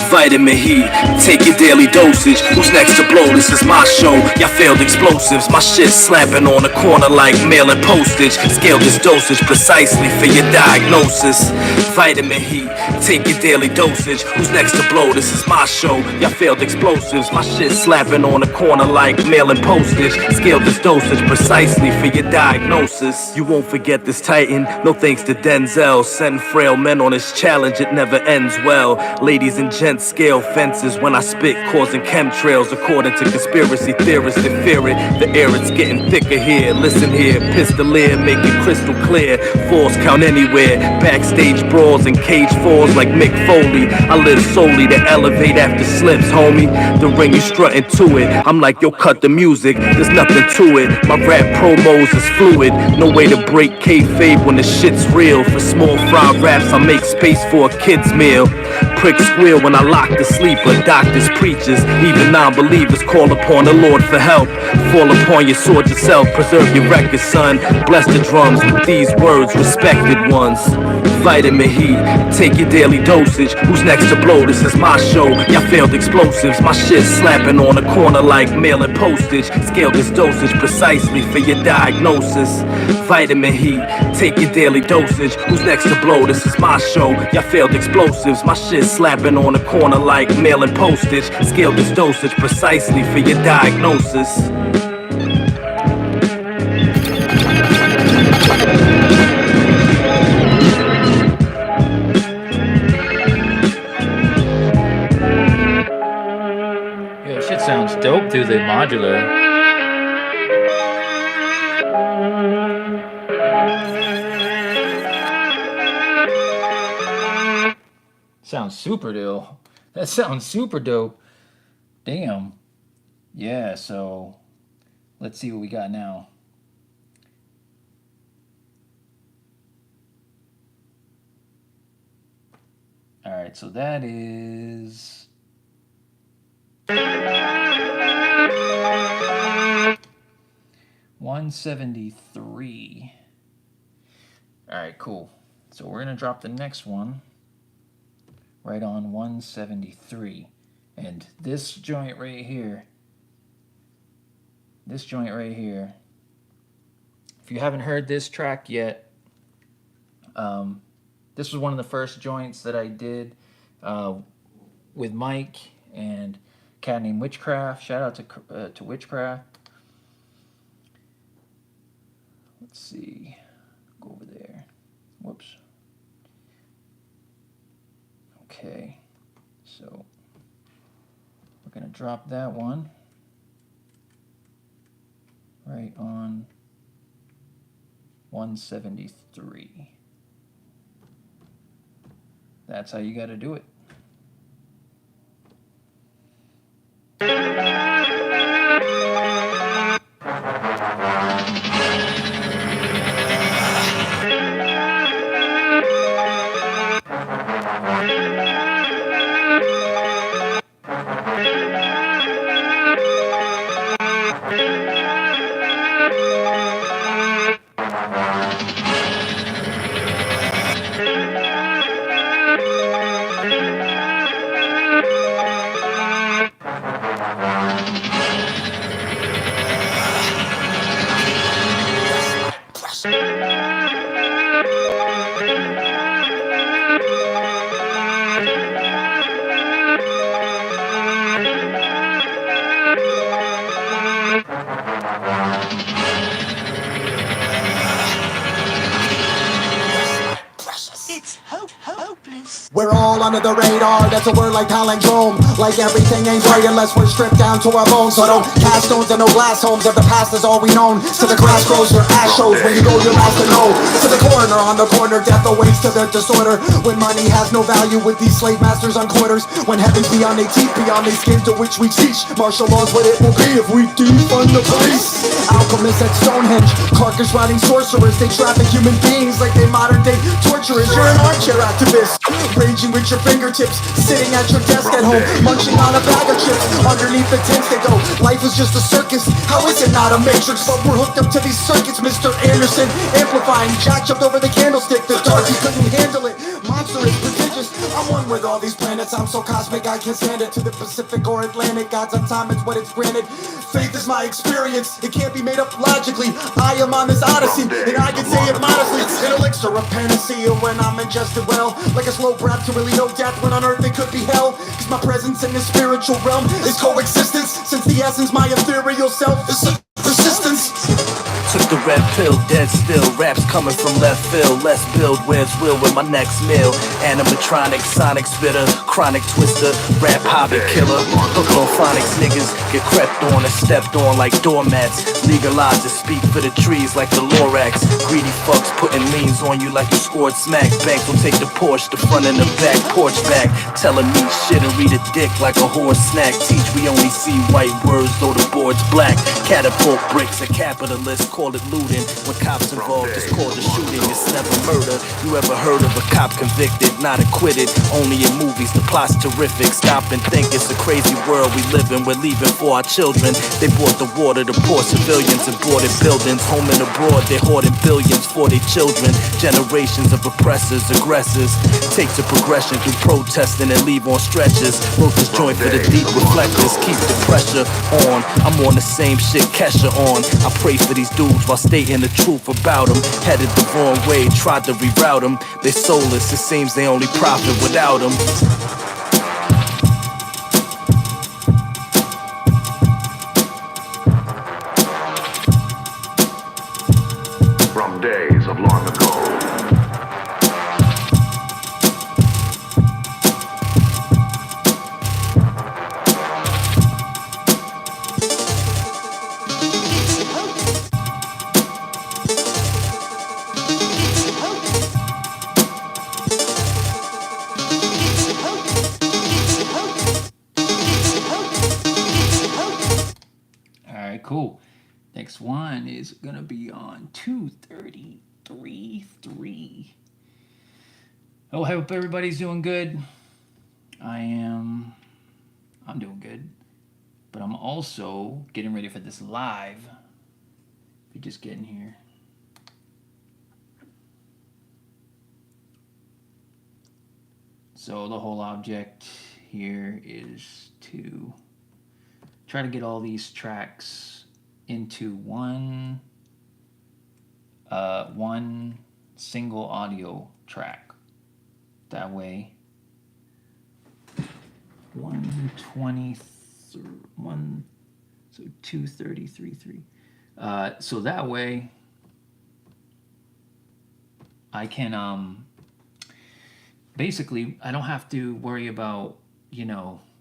D: Vitamin heat, take your daily dosage. Who's next to blow? This is my show. Y'all failed explosives. My shit slapping on the corner like mailing postage. Scale this dosage precisely for your diagnosis. Vitamin heat, take your daily dosage. Who's next to blow? This is my show. Y'all failed explosives. My shit slapping on the corner like mailing postage. Scale this dosage precisely for your diagnosis. You won't forget this titan. No thanks to Denzel. Send frail men on this challenge. It never ends well. Ladies and gents scale fences when I spit, causing chemtrails according to conspiracy theorists that fear it. The air it's getting thicker here. Listen here, pistolier, make it crystal clear. Force count anywhere. Backstage brawls and cage falls like Mick Foley. I live solely to elevate after slips, homie. The ring you strutting to it. I'm like, yo, cut the music. There's nothing to it. My rap promos is fluid. No way to break kayfabe when the shit's real. For small fry raps, I make space for a kid's meal. Pricks squeal when I lock the sleeper. Doctors, preachers, even non-believers call upon the Lord for help. Fall upon your sword yourself. Preserve your record, son. Bless the drums with these words, respected ones. Vitamin heat, take your daily dosage. Who's next to blow? This is my show. Y'all failed explosives. My shit slapping on the corner like mailing postage. Scale this dosage precisely for your diagnosis. Vitamin heat, take your daily dosage. Who's next to blow? This is my show. Y'all failed explosives. My shit slapping on the corner like mailing postage. Scale this dosage precisely for your diagnosis.
A: Yo, shit sounds dope through the modular. Sounds super dope. That sounds super dope. Damn. Yeah, so let's see what we got now. All right, so that is 173. All right, cool. So we're gonna drop the next one right on 173. And this joint right here, if you haven't heard this track yet, this was one of the first joints that I did with Mike and a cat named Witchcraft. Shout out to Witchcraft. Let's see, go over there. Whoops. Okay, so we're gonna drop that one right on 173. That's how you gotta do it.
G: under the radar. That's a word like palindrome. Like everything ain't right unless we're stripped down to our bones. So don't cast stones and no glass homes. If the past is all we known, to the grass grows your ass shows. When you go, you're last to know. To the coroner on the corner, death awaits to their disorder. When money has no value with these slave masters on quarters. When heaven's beyond their teeth, beyond their skin, to which we teach martial laws what it will be if we defund the police. Alchemists at Stonehenge, carcass riding sorcerers. They traffic human beings like they modern day torturers. You're an armchair activist, raging with your fingertips, sitting at your desk at home, munching on a bag of chips. Underneath the tents they go, life is just a circus. How is it not a matrix? But we're hooked up to these circuits, Mr. Anderson. Amplifying, Jack jumped over the candlestick. The dark, he couldn't handle it. Monstrous, prodigious, I'm one with all these planets. I'm so cosmic, I can't stand it. To the Pacific or Atlantic, God's on time, it's what it's granted. Faith is my experience, it can't be made up logically. I am on this odyssey, and I can say it modestly. It's an elixir of panacea when I'm ingested well. Like a slow breath to really know death when on earth it could be hell. Cause my presence in the spiritual realm is coexistence. Since the essence, my ethereal self is persistence.
D: Took the red pill, dead still. Raps coming from left field. Let's build, where's will with my next meal? Animatronic, sonic spitter, chronic twister, rap hobby killer. Hook on phonics, niggas get crept on and stepped on like doormats. Legalize it, speak for the trees like the Lorax. Greedy fucks putting liens on you like you scored smack. Banks will take the Porsche, the front and the back, porch back. Tell them eat shit and read a dick like a horse snack. Teach we only see white words though the board's black. Catapult bricks, a capitalist, call it looting. When cops involved, it's called a shooting. It's never murder. You ever heard of a cop convicted, not acquitted? Only in movies, the plot's terrific. Stop and think, it's a crazy world we live in. We're leaving for our children. They bought the water to poor civilians and boarded buildings. Home and abroad, they're hoarding billions for their children. Generations of oppressors, aggressors. Take the progression through protesting and leave on stretchers. Wrote this joint for the deep reflectors. Keep the pressure on. I'm on the same shit Kesha on. I pray for these dudes while stating the truth about them. Headed the wrong way, tried to reroute them. They soulless, it seems they only profit without them.
F: From days of long ago.
A: Cool. Next one is gonna be on 233.3. Oh, I hope everybody's doing good. I'm doing good. But I'm also getting ready for this live. If you just get in here. So the whole object here is to try to get all these tracks into one single audio track. That way, 233.3. So that way, I can basically I don't have to worry about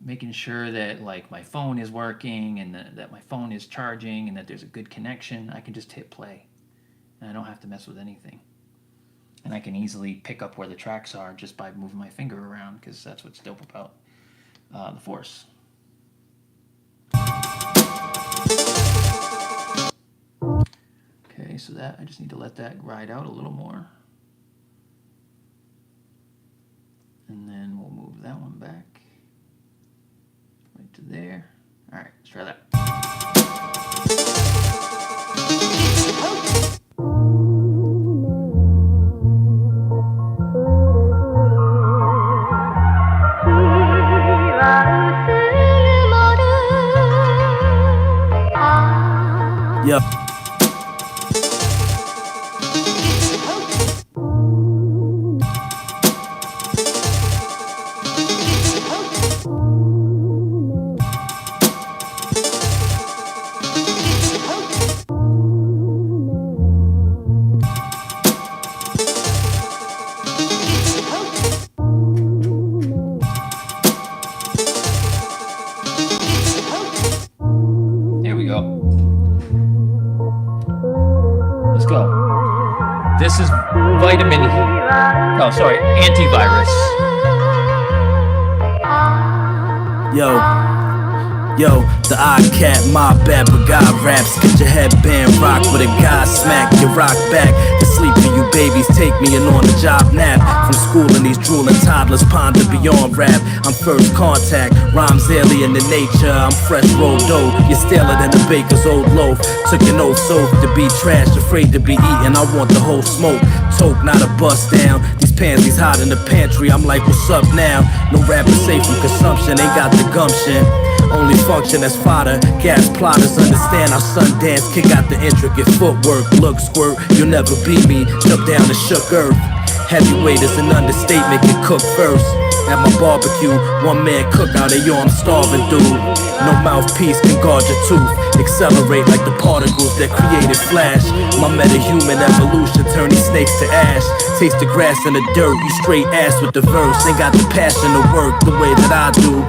A: making sure that like my phone is working and that my phone is charging and that there's a good connection. I can just hit play and I don't have to mess with anything. And I can easily pick up where the tracks are just by moving my finger around, because that's what's dope about the Force. Okay, so that I just need to let that ride out a little more. And then we'll move that one back. Right to there. All right, let's try that.
D: Yeah.
A: Oh, sorry, antivirus.
D: Yo, the odd cat, my bad, but God raps. Get your headband rock with a guy smack. You rock back to sleep for you babies. Take me an on-the-job nap. From school and these drooling toddlers ponder beyond rap. I'm first contact, rhymes alien in nature. I'm fresh rolled dough. You're staler than the baker's old loaf. Took an oath soap to be trash, afraid to be eaten. I want the whole smoke. Toke, not a bust down. These pansies hot in the pantry. I'm like, what's up now? No rapper safe from consumption. Ain't got the gumption. Only function as fodder. Gas plotters understand how Sundance kick out the intricate footwork. Look, squirt, you'll never beat me. Jump down the shook earth. Heavyweight is an understatement. Get cooked first. At my barbecue, one man cookout, and yo, I'm starving, dude. No mouthpiece can guard your tooth. Accelerate like the particles that created Flash. My metahuman evolution turn these snakes to ash. Taste the grass and the dirt, you straight ass with the verse. Ain't got the passion to work the way that I do.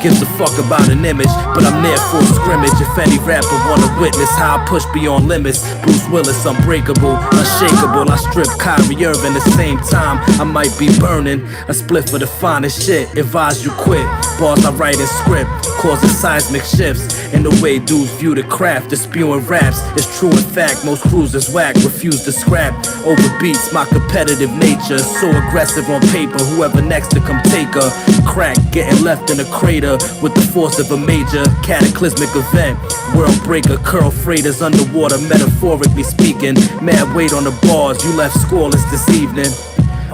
D: Gives a fuck about an image, but I'm there for a scrimmage. If any rapper wanna witness how I push beyond limits, Bruce Willis, unbreakable, unshakable. I strip Kyrie Irving the same time I might be burning a split for the finest shit. Advise you quit. Bars I write in script, causing seismic shifts in the way dudes view the craft. The spewing raps, it's true in fact. Most cruisers whack, refuse to scrap. Over beats, my competitive nature. So aggressive on paper, whoever next to come take her. Crack, getting left in a crater with the force of a major cataclysmic event. World breaker, curl freighters underwater, metaphorically speaking. Mad weight on the bars, you left scoreless this evening.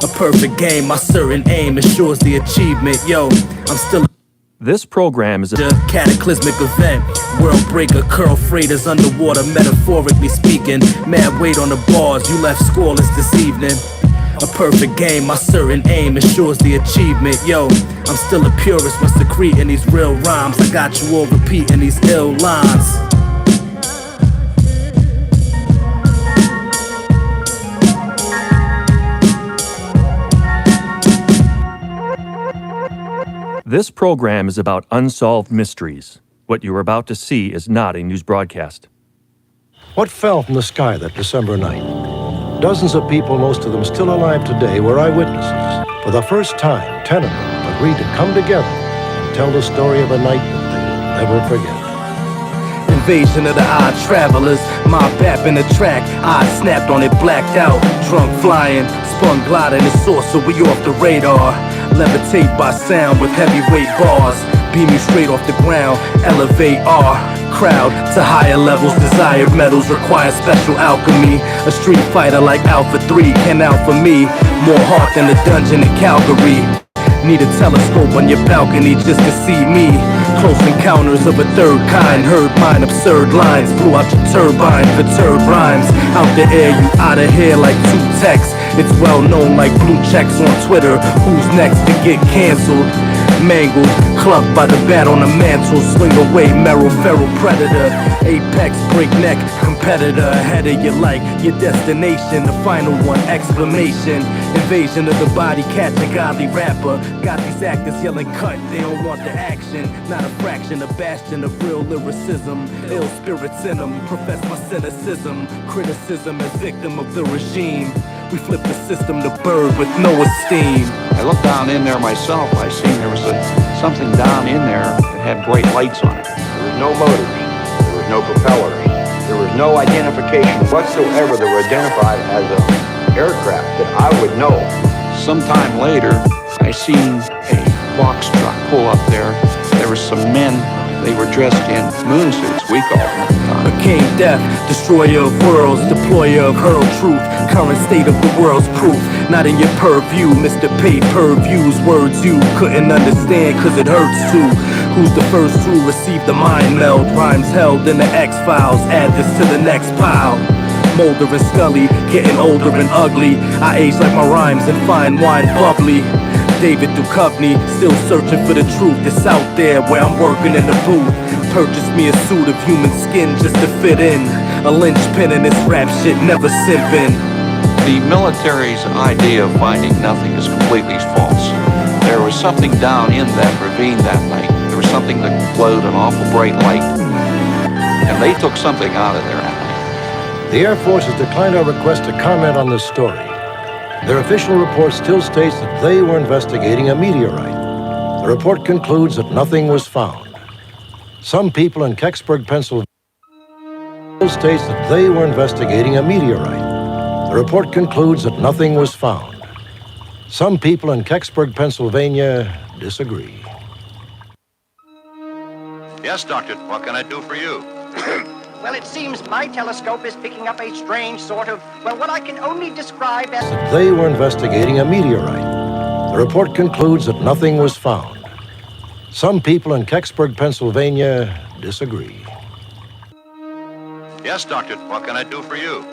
D: A perfect game, my certain aim ensures the achievement. Yo, I'm still
H: This program is
D: a cataclysmic event. World breaker, curl freighters underwater, metaphorically speaking. Mad weight on the bars, you left scoreless this evening. A perfect game, my certain aim ensures the achievement. Yo, I'm still a purist when secreting these real rhymes. I got you all repeating these ill lines.
H: This program is about unsolved mysteries. What you are about to see is not a news broadcast.
I: What fell from the sky that December night? Dozens of people, most of them still alive today, were eyewitnesses. For the first time, 10 of them agreed to come together and tell the story of a night that they will never forget.
D: Invasion of the odd travelers, my bap in the track, I snapped on it, blacked out, drunk flying, spun gliding, it's sorcery off the radar. Levitate by sound with heavyweight bars, beam you straight off the ground, elevate our crowd to higher levels. Desired metals require special alchemy. A street fighter like Alpha 3 can out for me. More heart than a dungeon in Calgary. Need a telescope on your balcony just to see me. Close encounters of a third kind. Heard mine absurd lines. Blew out your turbine, perturbed rhymes. Out the air, you out of here like two texts. It's well known like blue checks on Twitter. Who's next to get canceled? Mangled, clubbed by the bat on the mantle. Swing away, Merrill, feral predator. Apex, breakneck, competitor. Ahead of your like, your destination. The final one, exclamation. Invasion of the body, catch a godly rapper. Got these actors yelling cut, they don't want the action. Not a fraction, a bastion of real lyricism. Ill spirits in them, profess my cynicism. Criticism as victim of the regime. We flip the system to bird with no esteem.
J: I looked down in there myself. I seen there was something down in there that had bright lights on it.
K: There was no motors. There was no propellers. There was no identification whatsoever that were identified as an aircraft that I would know.
J: Sometime later, I seen a box truck pull up there. There were some men. They were dressed in moon suits, we called them at the time.
D: Became death, destroyer of worlds, deployer of hurl truth. Current state of the world's proof. Not in your purview, Mr. Pay-per-views. Words you couldn't understand cause it hurts too. Who's the first to receive the mind meld? Rhymes held in the X-Files, add this to the next pile. Molder and Scully, getting older and ugly. I age like my rhymes and fine wine bubbly. David Duchovny, still searching for the truth that's out there where I'm working in the booth. Purchased me a suit of human skin just to fit in. A linchpin in this rap shit, never simping.
J: The military's idea of finding nothing is completely false. There was something down in that ravine that night. There was something that glowed an awful bright light. And they took something out of there.
I: The Air Force has declined our request to comment on this story. Their official report still states that they were investigating a meteorite. The report concludes that nothing was found. Some people in Kecksburg, Pennsylvania, still states that they were investigating a meteorite. The report concludes that nothing was found. Some people in Kecksburg, Pennsylvania, disagree.
L: Yes, Doctor. What can I do for you?
M: Well, it seems my telescope is picking up a strange sort of, well, what I can only describe as...
I: They were investigating a meteorite. The report concludes that nothing was found. Some people in Kecksburg, Pennsylvania, disagree.
L: Yes, Doctor. What can I do for you?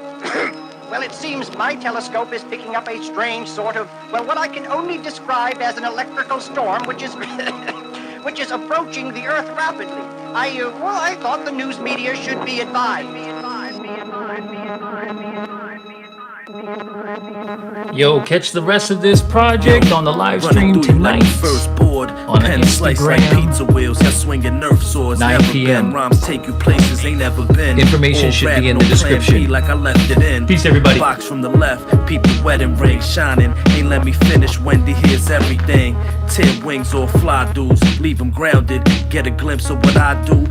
M: Well, it seems my telescope is picking up a strange sort of, well, what I can only describe as an electrical storm, which is... which is approaching the Earth rapidly. I thought the news media should be advised.
A: Yo, catch the rest of this project on the live stream tonight on Instagram,
D: pizza wheels, swinging nerf swords,
A: 9 p.m.
D: Rhymes take you places ain't never been.
A: Information should be in the description.
D: Like I left it in.
A: Peace, everybody.
D: Box from the left, peep the wedding ring shining. Ain't let me finish. Wendy hears everything. 10 wings or fly dudes, leave them grounded. Get a glimpse of what I do.